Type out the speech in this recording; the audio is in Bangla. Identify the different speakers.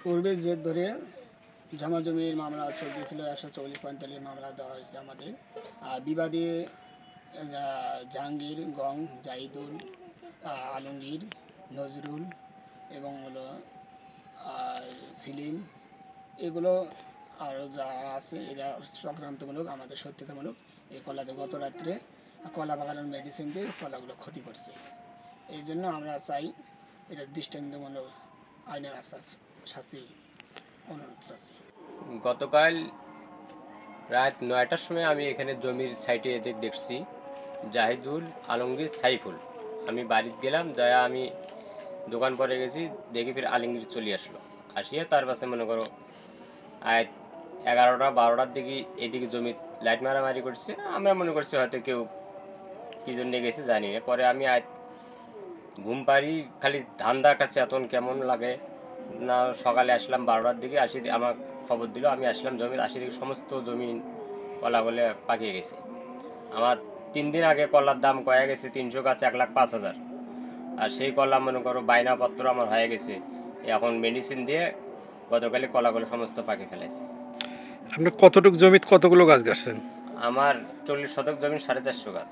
Speaker 1: পূর্বে জেদ ধরে জমির মামলা চলতেছিল, 140-45 মামলা দেওয়া হয়েছে আমাদের। আর বিবাদী জাহাঙ্গীর, গং, জাহিদুল, আলমগীর, নজরুল এবং হলো সিলিম, এগুলো আরও যা আছে এরা সংক্রান্তমূলক, আমাদের সত্যতামূলক। এই কলাতে গত রাত্রে কলা বাগানের মেডিসিন দিয়ে কলাগুলো ক্ষতি করছে। এই জন্য আমরা চাই এটা দৃষ্টান্তমূলক আইনের শাস্তি অনুরোধ চাচ্ছি।
Speaker 2: গতকাল রাত 9টার সময় আমি এখানে জমির সাইটে দেখছি জাহিদুল, আলমগীর, সাইফুল। আমি বাড়িতে গেলাম, যায় আমি দোকান পরে গেছি, দেখি ফির আলমগীর চলে আসলো। আসিয়া তার পাশে মনে করো 11টা-12টার দিকে এদিকে জমি লাইট মারামারি করছে। আমরা মনে করছি হয়তো কেউ কী জন্যে গেছে জানি না। পরে আমি ঘুম পাড়ি, খালি ধান্দার কাছে এত কেমন লাগে না। সকালে আসলাম 12টার দিকে, আসি আমার খবর দিল, আমি আসলাম জমি, আসি দিকে সমস্ত জমি কলাগুলো পাকিয়ে গেছে। আমার 3 দিন আগে কলার দাম কয়ে গেছে 300 গাছ 1,05,000। আর সেই কলা মনে করো বায়নাপত্র আমার হয়ে গেছে, এখন মেডিসিন দিয়ে গতকালে কলাগুলো সমস্ত পাকিয়ে ফেলেছে।
Speaker 3: আপনি কতটুক জমিতে কতগুলো গাছ গাছছেন?
Speaker 2: আমার 40 শতক জমি 450 গাছ।